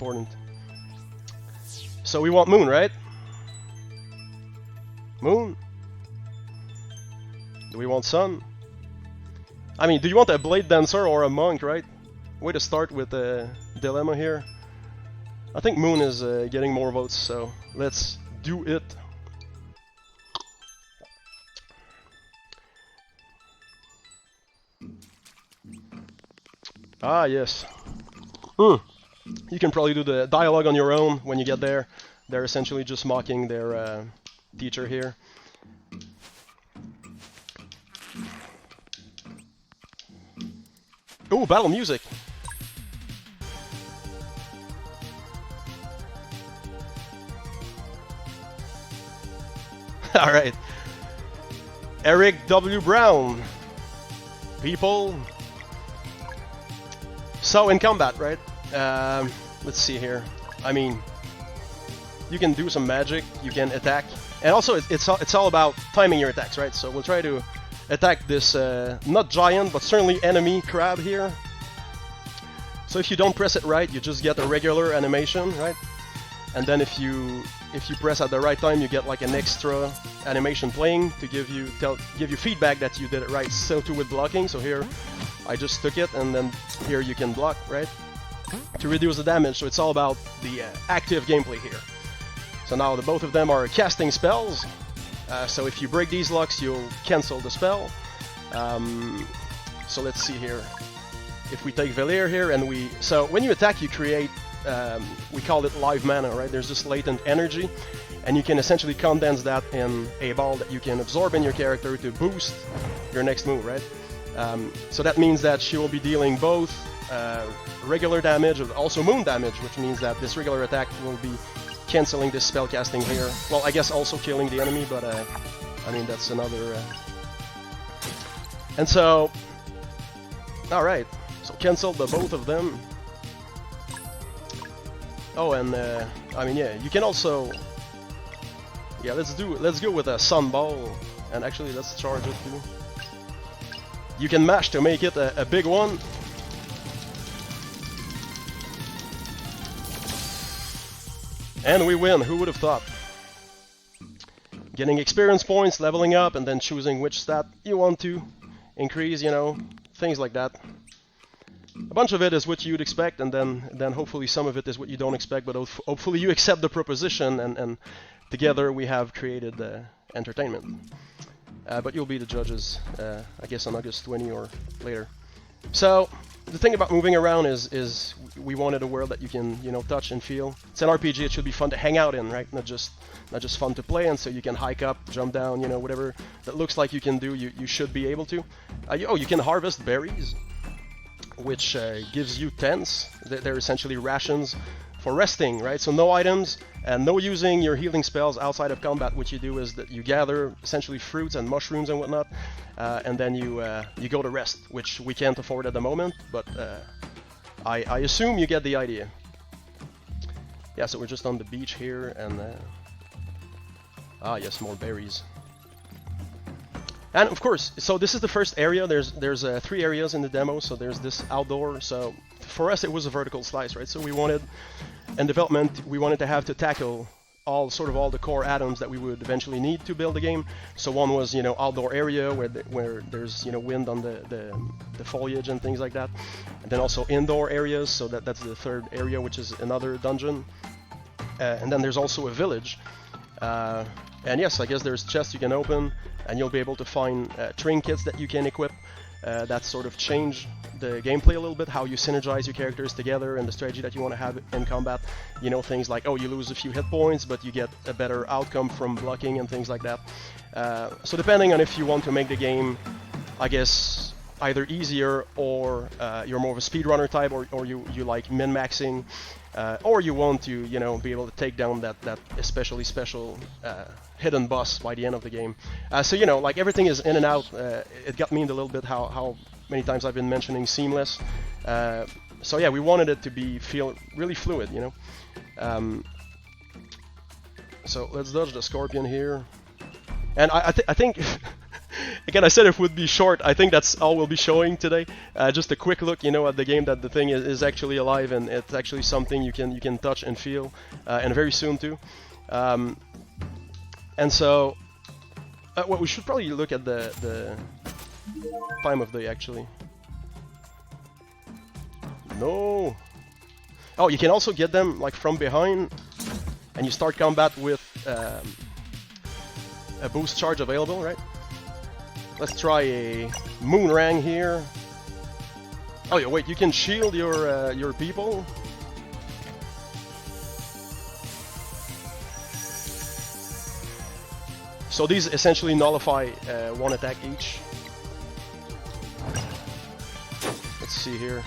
important. So we want Moon, right? Moon? Do we want Sun? I mean, do you want a Blade Dancer or a Monk, right? Way to start with a dilemma here. I think Moon is getting more votes, so let's do it. Ah, yes. You can probably do the dialogue on your own when you get there. They're essentially just mocking their teacher here. Ooh, battle music! Alright. Eric W. Brown. People. So in combat, right? Let's see here. I mean, you can do some magic, you can attack, and also it's all about timing your attacks, right? So we'll try to attack this not giant, but certainly enemy crab here. So if you don't press it right, you just get a regular animation, right? And then if you press at the right time, you get like an extra animation playing to give you feedback that you did it right. So too with blocking. So here I just took it, and then here you can block, right? To reduce the damage. So it's all about the active gameplay here. So now the both of them are casting spells. So if you break these locks, you'll cancel the spell. So let's see here. If we take Valier here, and so when you attack, you create, we call it live mana, right? There's this latent energy, and you can essentially condense that in a ball that you can absorb in your character to boost your next move, right? So that means that she will be dealing both regular damage and also moon damage, which means that this regular attack will be canceling this spell casting here. Well, I guess also killing the enemy, but I mean that's another. And so, all right, so cancel the both of them. Oh, and I mean, yeah, you can also, yeah, let's go with a Sun Ball, and actually let's charge it too. You can mash to make it a big one. And we win, who would have thought? Getting experience points, leveling up, and then choosing which stat you want to increase, you know, things like that. A bunch of it is what you'd expect, and then hopefully some of it is what you don't expect, but hopefully you accept the proposition, and together we have created entertainment. But you'll be the judges, I guess on August 20 or later. So, the thing about moving around is we wanted a world that you can, you know, touch and feel. It's an RPG, it should be fun to hang out in, right? Not just fun to play, and so you can hike up, jump down, you know, whatever that looks like you can do, you should be able to. You can harvest berries, which gives you tents. They're essentially rations for resting, right? So no items and no using your healing spells outside of combat. What you do is that you gather essentially fruits and mushrooms and whatnot, and then you go to rest, which we can't afford at the moment, but I assume you get the idea. Yeah, so we're just on the beach here, and yes, more berries. And of course, so this is the first area. There's 3 areas in the demo. So there's this outdoor. So for us, it was a vertical slice, right? So we wanted, in development, we wanted to have to tackle all the core atoms that we would eventually need to build the game. So one was, you know, outdoor area where there's, you know, wind on the foliage and things like that, and then also indoor areas. So that's the third area, which is another dungeon, and then there's also a village. And yes, I guess there's chests you can open, and you'll be able to find trinkets that you can equip that sort of change the gameplay a little bit, how you synergize your characters together and the strategy that you want to have in combat. You know, things like, oh, you lose a few hit points, but you get a better outcome from blocking and things like that. So depending on if you want to make the game, I guess, either easier, or you're more of a speedrunner type, or you like min-maxing, or you want to, you know, be able to take down that especially special hidden boss by the end of the game. So, you know, like everything is in and out. It got me in a little bit how many times I've been mentioning seamless. So yeah, we wanted it to feel really fluid, you know. So let's dodge the scorpion here. And I think Again, I said it would be short. I think that's all we'll be showing today. Just a quick look, you know, at the game, that the thing is actually alive and it's actually something you can touch and feel, and very soon too. And so, well, we should probably look at the time of day actually. No. Oh, you can also get them like from behind, and you start combat with a boost charge available, right? Let's try a Moonrang here. Oh yeah, wait, you can shield your people. So these essentially nullify one attack each. Let's see here.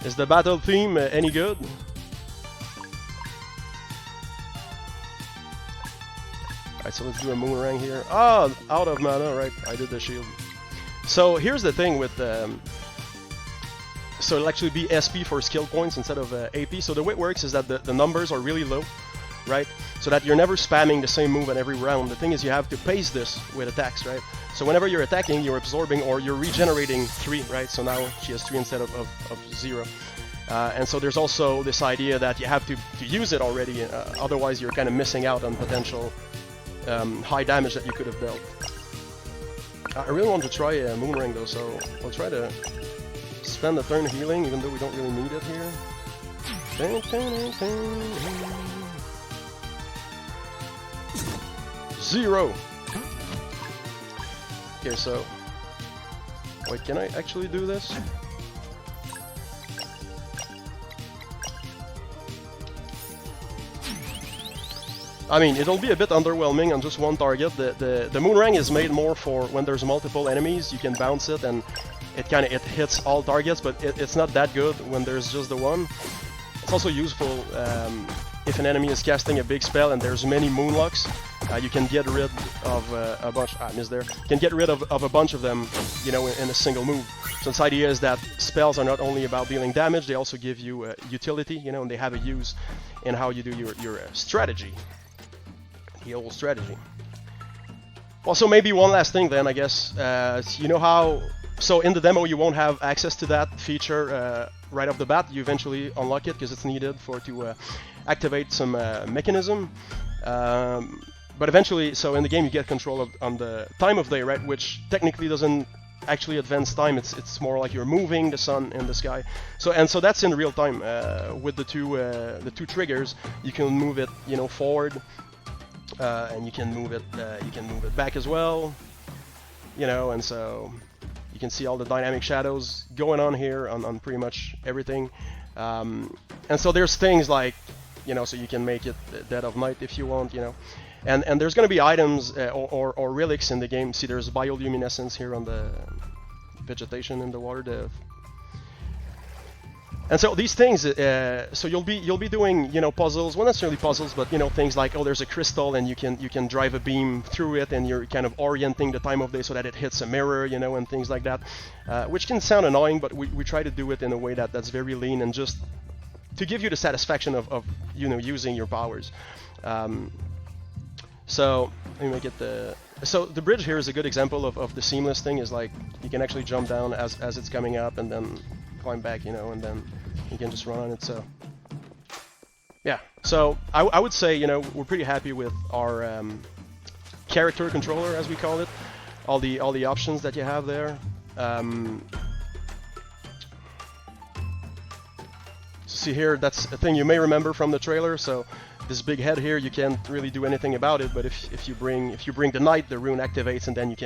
Is the battle theme any good? Alright, so let's do a Moonrang here. Ah, out of mana, right? I did the shield. So here's the thing with so it'll actually be SP for skill points instead of AP. So the way it works is that the numbers are really low, right? So that you're never spamming the same move at every round. The thing is you have to pace this with attacks, right? So whenever you're attacking, you're absorbing or you're regenerating 3, right? So now she has 3 instead of 0. And so there's also this idea that you have to use it already, otherwise you're kind of missing out on potential high damage that you could have dealt. I really want to try a Moonrang though, so I'll try to spend a turn healing, even though we don't really need it here. 0! Okay, so... Wait, can I actually do this? I mean, it'll be a bit underwhelming on just one target. The Moonrang is made more for when there's multiple enemies, you can bounce it and it hits all targets, but it's not that good when there's just the one. It's also useful if an enemy is casting a big spell and there's many Moonlocks. You can get rid of a bunch. I missed there. You can get rid of a bunch of them, you know, in a single move. So this idea is that spells are not only about dealing damage; they also give you utility, you know, and they have a use in how you do your strategy. The old strategy. Also, maybe one last thing then, I guess. You know how... So in the demo you won't have access to that feature right off the bat. You eventually unlock it because it's needed to activate some mechanism. But eventually, so in the game you get control on the time of day, right? Which technically doesn't actually advance time. It's more like you're moving the sun in the sky. So that's in real time with the two triggers. You can move it, you know, forward. And you can move it back as well, you know, and so you can see all the dynamic shadows going on here on pretty much everything. And so there's things like, you know, so you can make it dead of night if you want, you know, and there's going to be items or relics in the game. See, there's bioluminescence here on the vegetation in the water. And so these things, so you'll be doing, you know, puzzles. Well, not necessarily puzzles, but you know, things like, oh, there's a crystal and you can drive a beam through it, and you're kind of orienting the time of day so that it hits a mirror, you know, and things like that, which can sound annoying, but we try to do it in a way that's very lean and just to give you the satisfaction of you know, using your powers. So let me make it the. So the bridge here is a good example of the seamless thing. Is like you can actually jump down as it's coming up and then climb back, you know, and then you can just run on it. So yeah, so I would say, you know, we're pretty happy with our character controller, as we call it, all the options that you have there. See here, that's a thing you may remember from the trailer. So this big head here, you can't really do anything about it, but if you bring the knight, the rune activates, and then you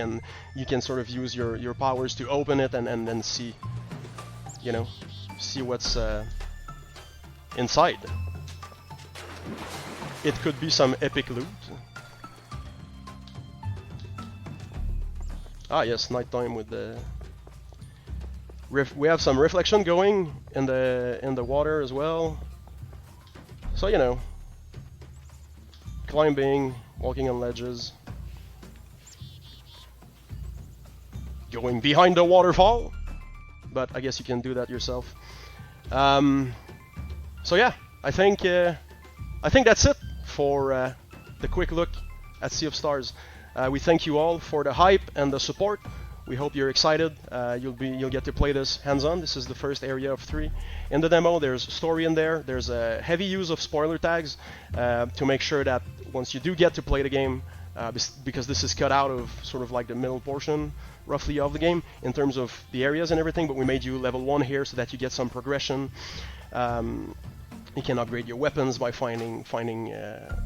can sort of use your powers to open it and then see, you know, see what's inside. It could be some epic loot. Ah yes, nighttime with the we have some reflection going in the water as well. So, you know, climbing, walking on ledges, going behind the waterfall. But I guess you can do that yourself. So yeah, I think that's it. for the quick look at Sea of Stars. We thank you all for the hype and the support. We hope you're excited. You'll get to play this hands-on. This is the first area of 3. In the demo, there's story in there. There's a heavy use of spoiler tags to make sure that once you do get to play the game, because this is cut out of sort of like the middle portion, roughly, of the game in terms of the areas and everything. But we made you level 1 here so that you get some progression. You can upgrade your weapons by finding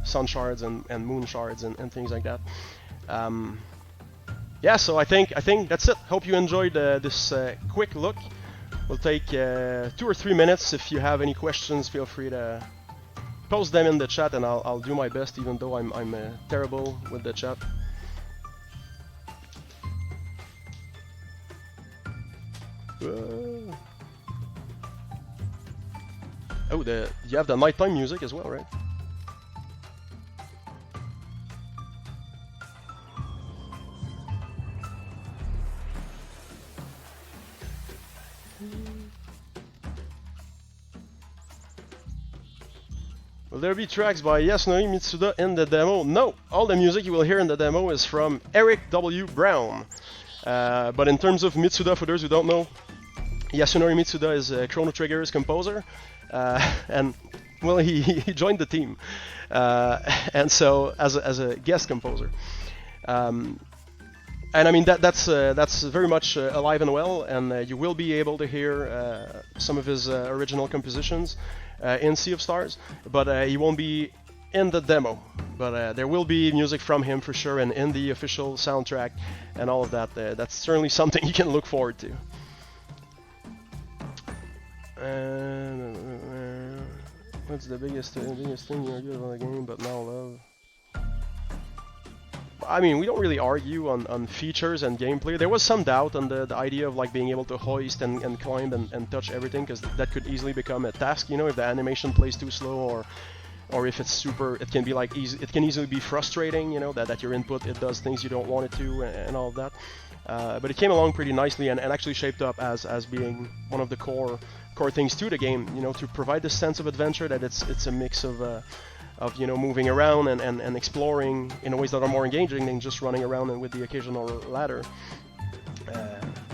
sun shards and moon shards and things like that. Yeah, so I think that's it. Hope you enjoyed this quick look. We'll take 2 or 3 minutes. If you have any questions, feel free to post them in the chat, and I'll do my best, even though I'm terrible with the chat. Oh, you have the nighttime music as well, right? Will there be tracks by Yasunori Mitsuda in the demo? No! All the music you will hear in the demo is from Eric W. Brown. But in terms of Mitsuda, for those who don't know, Yasunori Mitsuda is Chrono Trigger's composer. And, well, he joined the team. And so, as a guest composer. And I mean, that's very much alive and well, and you will be able to hear some of his original compositions in Sea of Stars, but he won't be in the demo. But there will be music from him for sure, and in the official soundtrack and all of that. That's certainly something you can look forward to. What's the biggest thing you're good about the game, but now love? I mean, we don't really argue on features and gameplay. There was some doubt on the idea of like being able to hoist and climb and touch everything, because that could easily become a task, you know, if the animation plays too slow, or if it's super, it can be like it can easily be frustrating, you know, that your input, it does things you don't want it to, and all of that. But it came along pretty nicely and actually shaped up as being one of the core things to the game, you know, to provide this sense of adventure, that it's a mix of you know, moving around and exploring in ways that are more engaging than just running around and with the occasional ladder.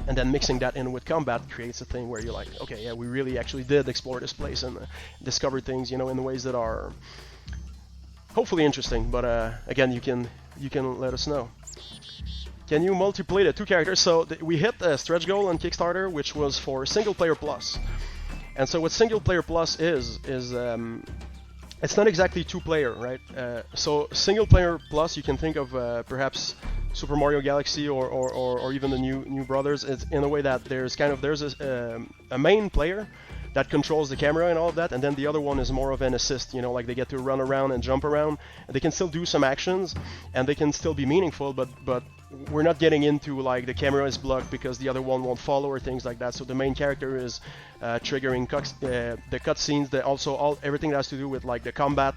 And then mixing that in with combat creates a thing where you're like, okay, yeah, we really actually did explore this place and discover things, you know, in ways that are hopefully interesting. But again, you can let us know. Can you multiplayer the 2 characters? So we hit a stretch goal on Kickstarter, which was for Single Player Plus. And so what Single Player Plus is it's not exactly 2-player, right? So Single Player Plus, you can think of perhaps Super Mario Galaxy or even the new Brothers. It's in a way that there's a main player that controls the camera and all of that, and then the other one is more of an assist, you know, like they get to run around and jump around, and they can still do some actions, and they can still be meaningful, but we're not getting into like the camera is blocked because the other one won't follow or things like that. So the main character is triggering the cutscenes, everything that has to do with like the combat.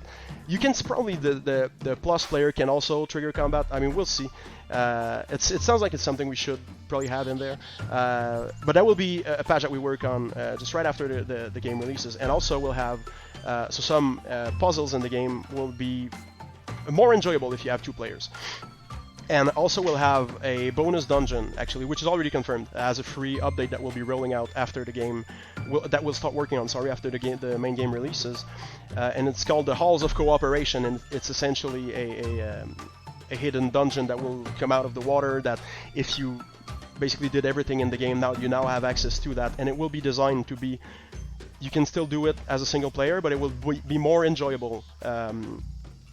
You can probably the plus player can also trigger combat. I mean, we'll see. It sounds like it's something we should probably have in there, but that will be a patch that we work on just right after the game releases. And also we'll have so some puzzles in the game will be more enjoyable if you have 2 players. And also we'll have a bonus dungeon, actually, which is already confirmed as a free update that will be rolling out after the game, that we'll start working on, after the main game releases. And it's called the Halls of Cooperation, and it's essentially a hidden dungeon that will come out of the water, that if you basically did everything in the game, you now have access to that. And it will be designed to be, you can still do it as a single player, but it will be more enjoyable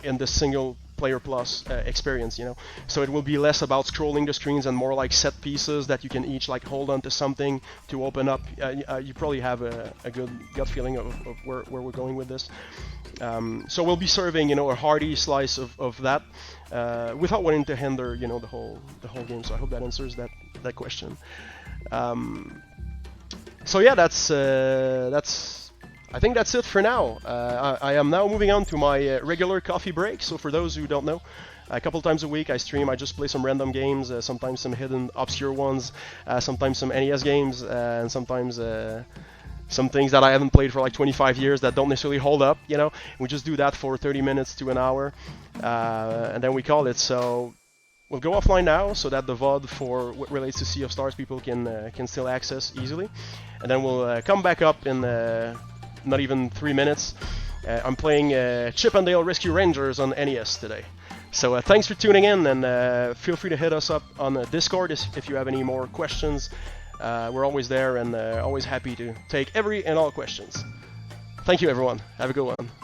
in the Single Player Plus experience, you know. So it will be less about scrolling the screens and more like set pieces that you can each like hold on to something to open up. You probably have a good gut feeling of where we're going with this. So we'll be serving, you know, a hearty slice of that without wanting to hinder, you know, the whole game. So I hope that answers that question. So yeah, I think that's it for now. I am now moving on to my regular coffee break. So for those who don't know, a couple times a week I stream. I just play some random games, sometimes some hidden obscure ones, sometimes some NES games, and sometimes some things that I haven't played for like 25 years that don't necessarily hold up, you know. We just do that for 30 minutes to an hour, and then we call it. So we'll go offline now so that the VOD for what relates to Sea of Stars people can still access easily, and then we'll come back up in not even 3 minutes. I'm playing Chip 'n Dale Rescue Rangers on NES today. So thanks for tuning in, and feel free to hit us up on Discord if you have any more questions. We're always there and always happy to take every and all questions. Thank you, everyone. Have a good one.